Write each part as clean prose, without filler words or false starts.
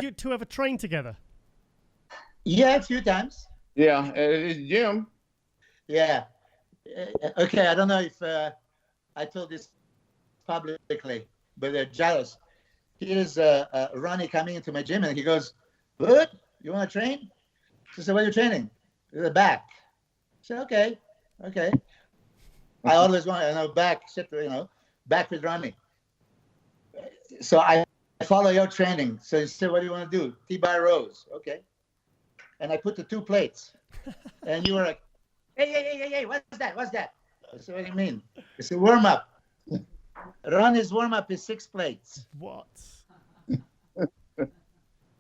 you two ever train together? Yeah, a few times. Yeah, at his gym. Yeah. Okay, I don't know if I told this publicly, but they're jealous. Here's Ronnie coming into my gym, and he goes, "Good, you want to train?" I said, "What are you training?" The back. I said, "Okay." I always want back with Ronnie. So I follow your training. So he said, "What do you want to do?" T-bar rows. Okay. And I put the 2 plates, and you were like, "Hey, what's that? I said, "What do you mean?" It's a warm up. Ronnie's warm up is 6 plates. What?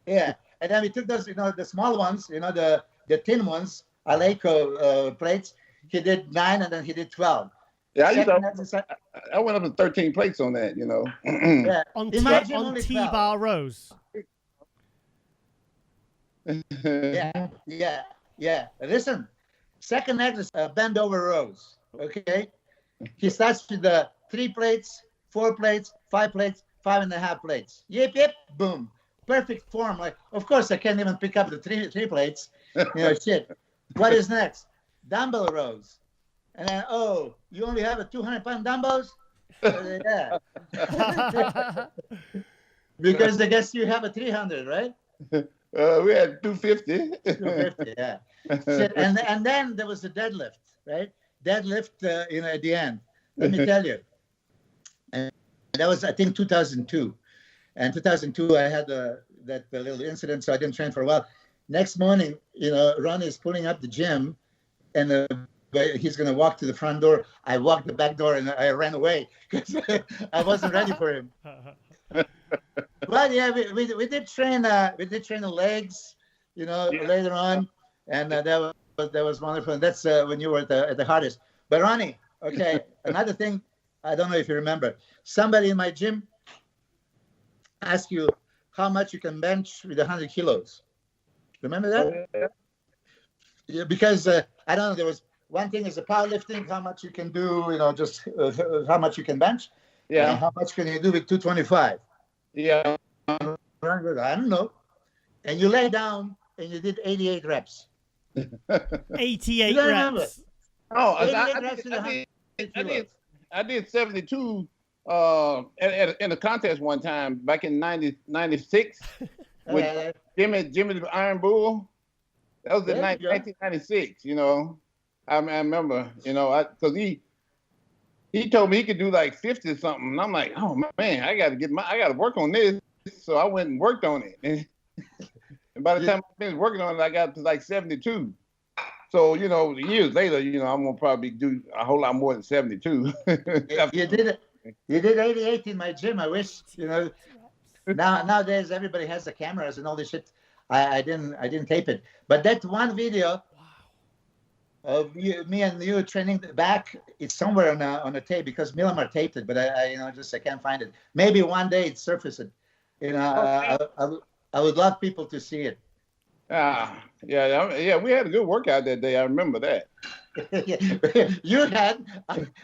Yeah, and then we took those, the small ones, the thin ones, Aleco plates. He did 9, and then he did 12. Yeah, I went up to 13 plates on that, Yeah, on T-bar rows. Yeah. Listen, second exercise, bend over rows. Okay, he starts with the 3 plates, 4 plates, 5 plates, 5.5 plates. Yip, boom, perfect form. Like, of course, I can't even pick up the three plates. Shit. What is next? Dumbbell rows. And then, you only have a 200-pound dumbbells? Yeah. Because I guess you have a 300, right? We had 250. 250, yeah. Shit. And then there was the deadlift, right? Deadlift, at the end. Let me tell you. And that was, I think, 2002. And 2002, I had that little incident, so I didn't train for a while. Next morning, Ronnie is pulling up the gym, and he's going to walk to the front door. I walked the back door, and I ran away because I wasn't ready for him. But yeah, we did train. We did train the legs, later on, and that was wonderful. And that's when you were at the hardest. But Ronnie, okay, another thing, I don't know if you remember. Somebody in my gym asked you how much you can bench with 100 kilos. Remember that? Yeah, because I don't know. There was one thing is the powerlifting, how much you can do, just how much you can bench. Yeah. And how much can you do with 225? Yeah. I don't know. And you lay down and you did 88 reps. 88 reps. Oh, I did 72 in a contest one time back in 96 with Jimmy the Iron Bull. That was in 1996, I remember, because he told me he could do like 50 or something. And I'm like, oh man, I got to work on this. So I went and worked on it. And by the time I finished working on it, I got to like 72. So, years later, I'm going to probably do a whole lot more than 72. You did 88 in my gym. I wish, nowadays everybody has the cameras and all this shit. I didn't tape it. But that one video of me and you training back, it's somewhere on a tape because Milamar taped it, but I can't find it. Maybe one day it surfaces. I would love people to see it. Yeah, we had a good workout that day. I remember that.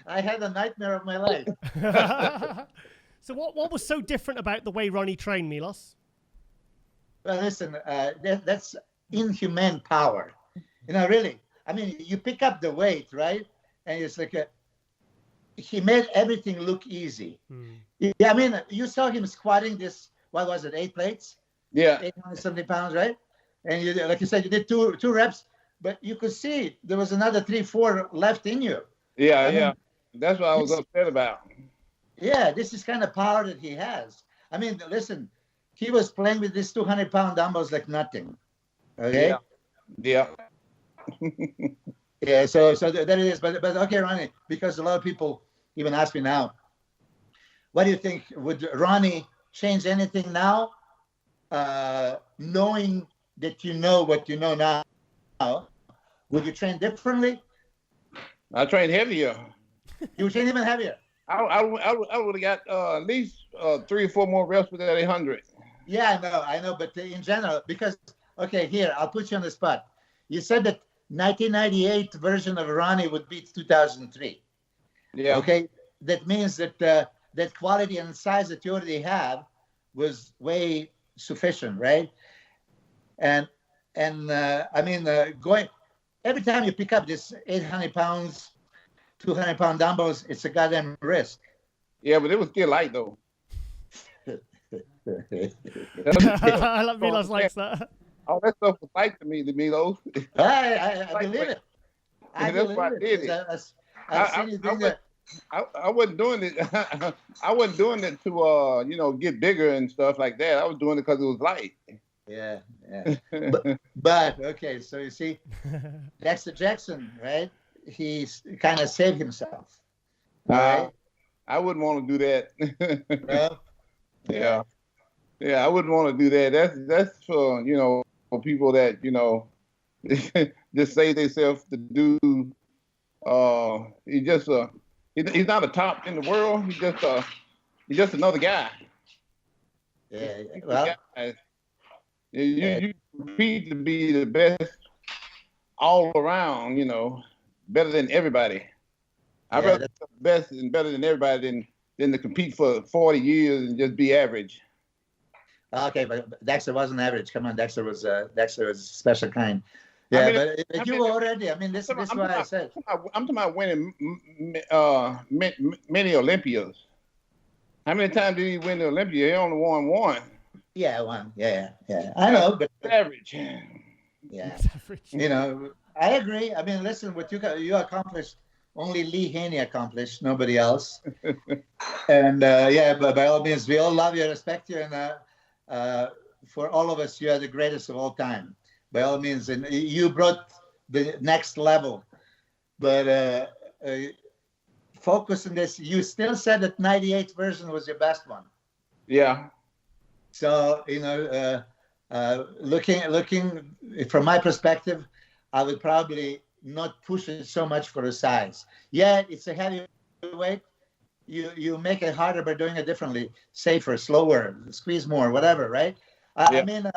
I had a nightmare of my life. So what was so different about the way Ronnie trained, Milos? Well, listen, that's inhumane power. Really. I mean, you pick up the weight, right? And it's like he made everything look easy. Yeah, I mean, you saw him squatting this, what was it, 8 plates? Yeah. 870 pounds, right? And you, like you said, you did two reps, but you could see there was another 3-4 left in you. Yeah. That's what I was upset about. Yeah, this is kind of power that he has. I mean, listen, he was playing with these 200-pound dumbbells like nothing. Okay? Yeah. Yeah, so that it is. But okay, Ronnie, because a lot of people even ask me now, what do you think? Would Ronnie change anything now, knowing that you know what you know now? Would you train differently? I train heavier. You would train even heavier? I would have got at least 3 or 4 more reps with that 800. Yeah, I know, but in general, because, okay, here, I'll put you on the spot. You said that 1998 version of Ronnie would beat 2003. Yeah. Okay, that means that that quality and size that you already have was way sufficient, right? And I mean, going every time you pick up this 800 pounds, 200-pound dumbbells, it's a goddamn risk. Yeah, but it was still light though. I love Milos likes that. All that stuff was light to me, the Milos. I believe it. I believe it. I've seen you doing that. I wasn't doing it. I wasn't doing it to get bigger and stuff like that. I was doing it because it was light. Yeah. But okay, so you see, Dexter Jackson, right? He's kind of saved himself. Right? I wouldn't want to do that. No? Yeah, I wouldn't want to do that. That's for for people that just say themselves to do. He's not a top in the world. He's just another guy. Yeah. Well, you compete to be the best all around. Better than everybody. I'd rather be the best and better than everybody than to compete for 40 years and just be average. Okay, but Dexter wasn't average. Come on, Dexter was a special kind. Yeah, but you already. I mean, this is what I said. I'm talking about winning many Olympias. How many times did he win the Olympia? He only won one. Yeah, one. Yeah. I know, but average. Yeah, I agree. I mean, listen, what you accomplished, only Lee Haney accomplished, nobody else. And but by all means, we all love you, respect you, and for all of us, you are the greatest of all time. By all means, and you brought the next level. But focus on this. You still said that 98 version was your best one. Yeah. So looking from my perspective, I would probably not push it so much for the size. Yeah, it's a heavy weight. You make it harder by doing it differently, safer, slower, squeeze more, whatever, right? I mean,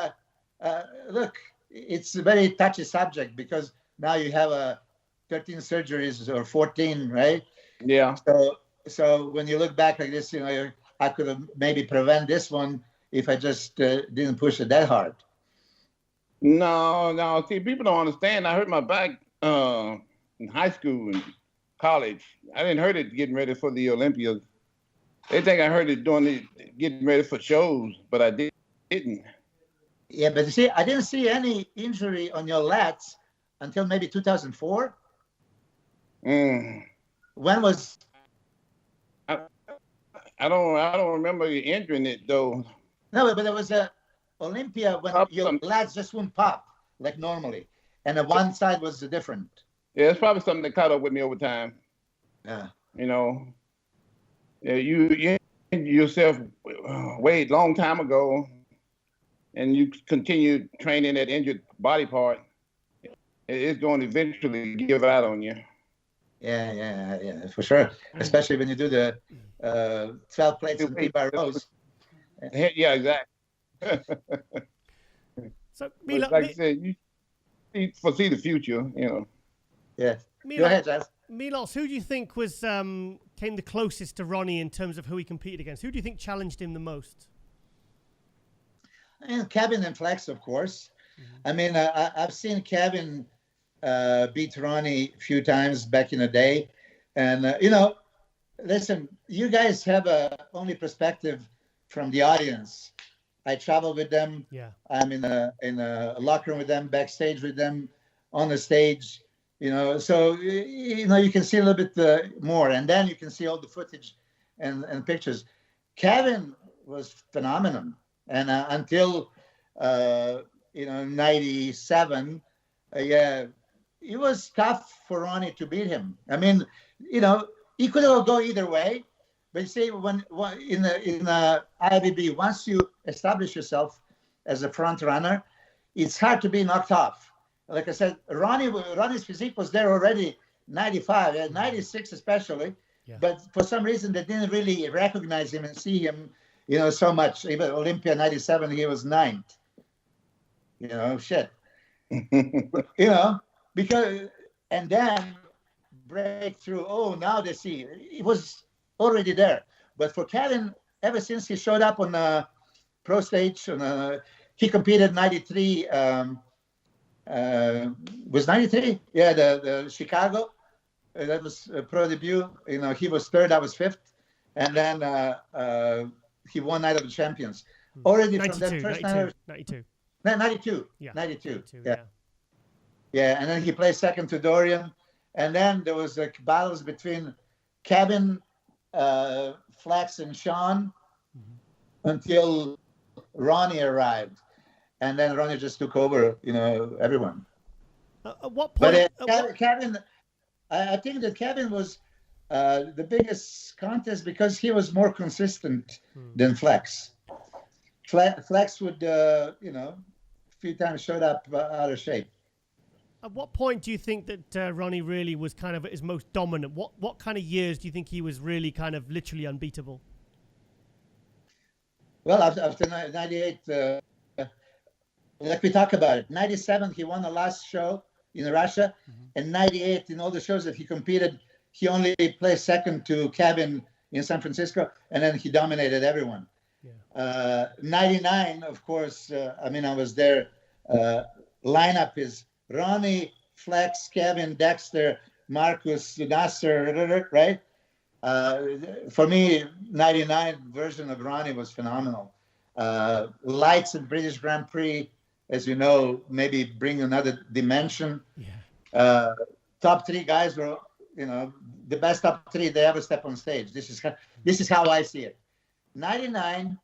look. It's a very touchy subject because now you have 13 surgeries or 14, right? Yeah. So when you look back like this, I could have maybe prevent this one if I just didn't push it that hard. No. See, people don't understand. I hurt my back in high school and college. I didn't hurt it getting ready for the Olympias. They think I hurt it getting ready for shows, but I didn't. Yeah, but you see, I didn't see any injury on your lats until maybe 2004. When was? I don't remember you injuring it though. No, but there was a Olympia when your lats just wouldn't pop like normally, and the one side was different. Yeah, it's probably something that caught up with me over time. Yeah. You injured yourself way long time ago. And you continue training that injured body part, it's going to eventually give out on you. Yeah, for sure. Especially when you do the 12 plates and Dumbbell Rows. Yeah, exactly. So, like I said, you foresee the future, Yeah. Go ahead, Jazz. Milos, who do you think came the closest to Ronnie in terms of who he competed against? Who do you think challenged him the most? And Kevin and Flex, of course. Mm-hmm. I mean, I've seen Kevin beat Ronnie a few times back in the day. And, listen, you guys have only perspective from the audience. I travel with them. Yeah. I'm in a locker room with them, backstage with them, on the stage, So, you can see a little bit more. And then you can see all the footage and pictures. Kevin was phenomenal. And until 97, it was tough for Ronnie to beat him. I mean, he could have go either way. But you see, when in the IFBB, once you establish yourself as a front runner, it's hard to be knocked off. Like I said, Ronnie's physique was there already, 95, 96 especially. Yeah. But for some reason, they didn't really recognize him and see him. So much. Even Olympia 97, he was 9th. Shit. Because, and then breakthrough. Oh, now they see. It was already there. But for Kevin, ever since he showed up on pro stage. He competed 93. Was 93? Yeah, the Chicago. That was a pro debut. He was third, I was fifth. And then he won Night of the Champions. Already 92, from that first 92. 92. Yeah. 92. Yeah. Yeah, and then he placed second to Dorian. And then there was battles between Kevin, Flex, and Sean until Ronnie arrived. And then Ronnie just took over, everyone. At what point? But Kevin, I think that Kevin was the biggest contest because he was more consistent than Flex. Flex would, a few times showed up out of shape. At what point do you think that Ronnie really was kind of at his most dominant? What kind of years do you think he was really kind of literally unbeatable? Well, after 98, like we talk about it, 97, he won the last show in Russia. And 98, in all the shows that he competed, he only placed second to Kevin in San Francisco, and then he dominated everyone. 99, of course, I was there. Lineup is Ronnie, Flex, Kevin, Dexter, Marcus, Nasser, right? For me, 99 version of Ronnie was phenomenal. Lights at British Grand Prix, as you know, maybe bring another dimension. Top three guys were, the best top three they ever step on stage. This is how I see it. 99,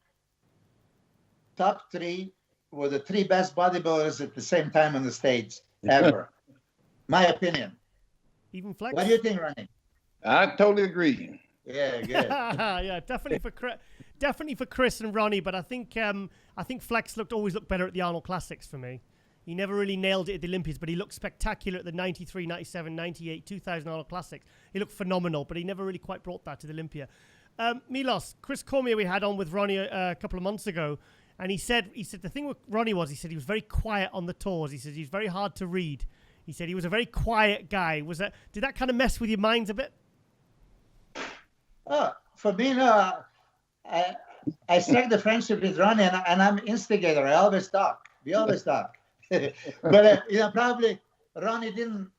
top three were the three best bodybuilders at the same time on the stage ever. My opinion. Even Flex? What do you think, Ronnie? I totally agree. Yeah, good. Yeah, definitely for Chris and Ronnie, but I think Flex always looked better at the Arnold Classics for me. He never really nailed it at the Olympias, but he looked spectacular at the 93, 97, 98, 2000 Arnold Classics. He looked phenomenal, but he never really quite brought that to the Olympia. Milos, Chris Cormier we had on with Ronnie a couple of months ago, and he said the thing with Ronnie was, he said he was very quiet on the tours. He said he was very hard to read. He said he was a very quiet guy. Did that kind of mess with your minds a bit? Oh, for me, no. I struck the friendship with Ronnie, and I'm instigator. I always talk. We always talk. But probably Ronnie didn't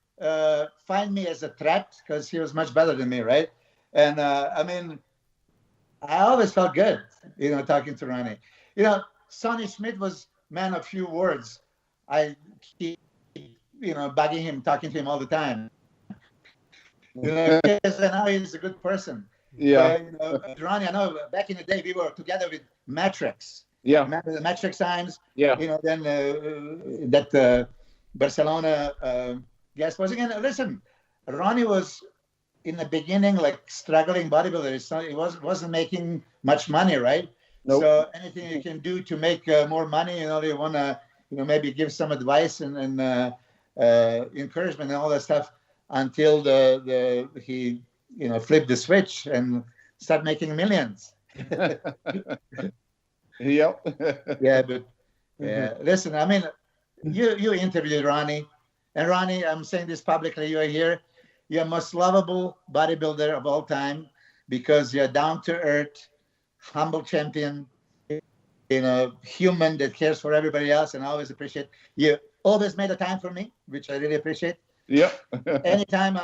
find me as a threat because he was much better than me, right? And I always felt good, talking to Ronnie. Sonny Schmidt was man of few words. I keep, bugging him, talking to him all the time. Because I know he's a good person. Yeah. Ronnie, I know back in the day we were together with Matrix. Yeah. Remember the Matrix times? Yeah. Then that Barcelona guest was again. Listen, Ronnie was in the beginning like struggling bodybuilder. He wasn't making much money, right? Nope. So anything you can do to make more money, you want to, maybe give some advice and encouragement and all that stuff until he flipped the switch and start making millions. Yep. Yeah, but listen, you interviewed Ronnie, and Ronnie, I'm saying this publicly, you're here. You're the most lovable bodybuilder of all time because you're down to earth, humble champion, human that cares for everybody else, and I always appreciate you. Always made a time for me, which I really appreciate. Yep. Anytime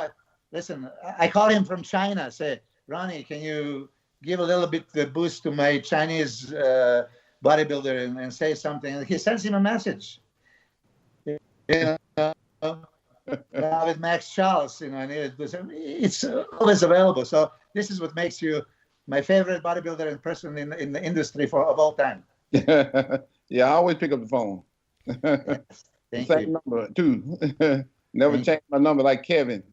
I call him from China, say, Ronnie, can you give a little bit the boost to my Chinese bodybuilder and say something? And he sends him a message. Now with Max Charles, and it's always available. So this is what makes you my favorite bodybuilder and person in the industry of all time. Yeah, I always pick up the phone. Yes, thank Same you. number too. Never change my number like Kevin.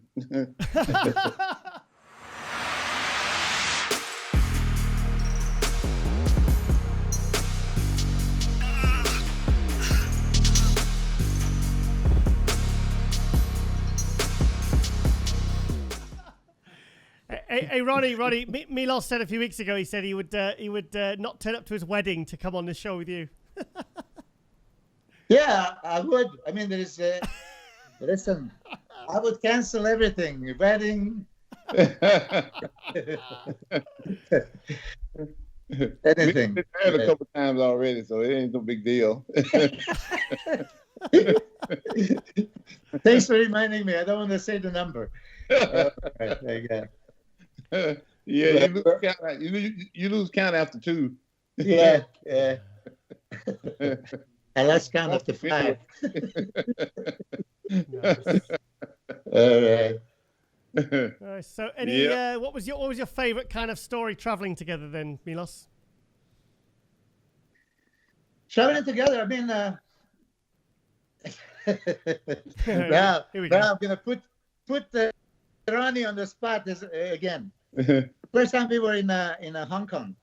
Hey, Ronnie, Milos said a few weeks ago, he said he would not turn up to his wedding to come on the show with you. Yeah, I would. There is listen, I would cancel everything. Wedding. Anything. We've been married a couple times already, so it ain't no big deal. Thanks for reminding me. I don't want to say the number. Right, there you go. Yeah, you lose count after 2. Yeah. And let's count up to 5. All right. So, what was your favorite kind of story traveling together then, Milos? Traveling together. I mean, now I'm gonna put Ronnie on the spot again. First time we were in Hong Kong,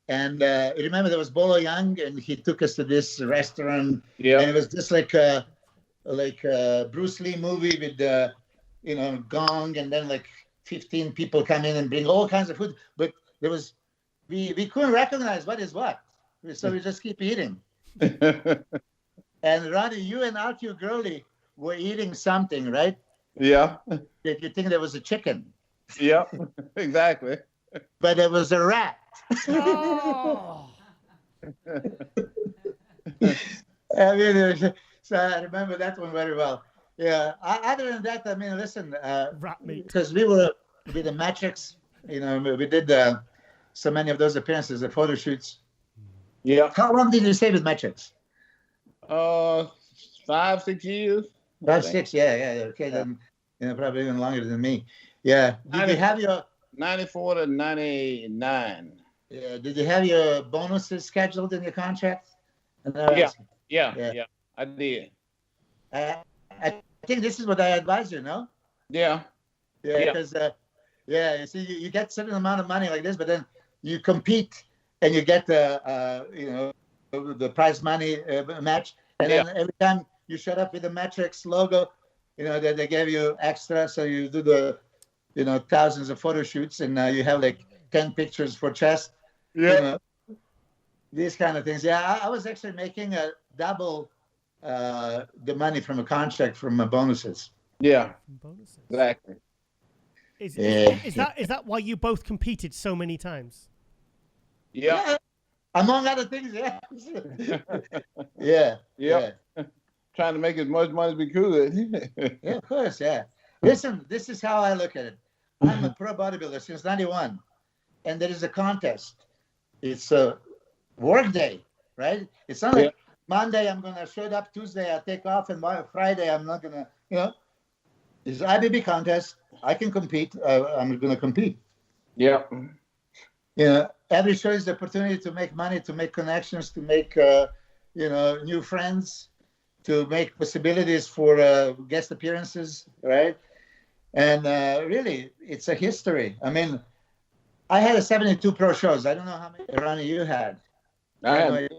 and remember there was Bolo Young, and he took us to this restaurant. Yeah, and it was just like a Bruce Lee movie with gong, and then like 15 people come in and bring all kinds of food, but there was we couldn't recognize what is what, so we just keep eating. And Ronnie, you and RQ Gurley were eating something, right? Yeah. Did you think there was a chicken? Yeah, exactly. But it was a rat. Oh. I mean, so I remember that one very well. Yeah. Other than that, I mean, listen, rat meat. because we were with the Matrix, we did so many of those appearances, the photo shoots. Yeah. How long did you stay with Matrix? 5, 6 years. 5, 6, yeah. Okay, then probably even longer than me. Yeah. Did you have your 94 to 99? Yeah. Did you have your bonuses scheduled in your contract? Yeah, I did. I think this is what I advise you, no? Yeah. Because you see, you get certain amount of money like this, but then you compete and you get the prize money match, and then every time you showed up with the Matrix logo, they gave you extra, so you do the thousands of photo shoots, and you have like 10 pictures for chest. Yeah. These kind of things. Yeah, I was actually making a double the money from a contract from bonuses. Yeah. Bonuses. Exactly. Is that why you both competed so many times? Yeah. Among other things, yeah. Yeah. Trying to make as much money as we could. Yeah, of course, yeah. Listen, this is how I look at it. I'm a pro bodybuilder since 91, and there is a contest. It's a work day, right? It's not like Monday I'm going to show up, Tuesday I take off, and by Friday I'm not going to, It's an IFBB contest. I can compete. I'm going to compete. Yeah. Every show is the opportunity to make money, to make connections, to make, new friends, to make possibilities for guest appearances, right? And really, it's a history. I mean, I had 72 pro shows. I don't know how many, Ronnie, you had. I had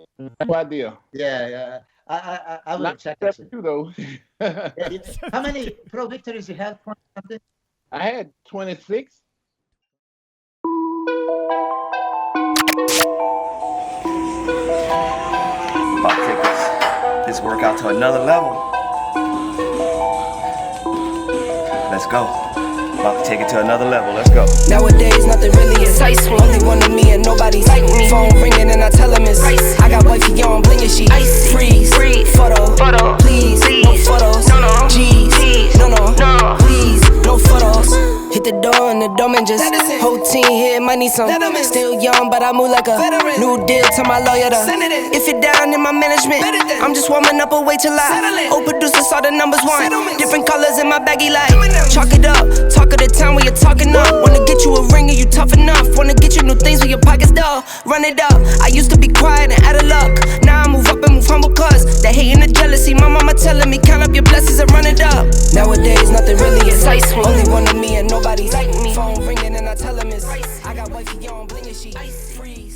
no idea. Yeah. I will check. 72 though. How many pro victories you had? I had 26. About to take this workout to another level. Let's go. About to take it to another level. Let's go. Nowadays, nothing really excites me. Only one of me and nobody's like me. Phone ringing and I tell him it's ice. I got wifey on blingin' she icy. Freeze, photo, please, no photos. G's, no, please, no photos. Hit the door and the doorman just whole team here might need some. Still young, but I move like a new deal to my lawyer. If you're down in my management, I'm just warming up, wait till I old producers saw the numbers one. Different colors in my baggy light. Chalk it up, talk of the town when you're talking up. Wanna get you a ring and you tough enough. Wanna get you new things with your pockets dull. Run it up. I used to be quiet and out of luck. Now I move up and move humble cause the hate and the jealousy. My mama telling me count up your blessings and run it up. Nowadays nothing really excites me. Only one of me and nobody's like me. Phone ringing and I tell him it's I got wifey on blingin' she freeze.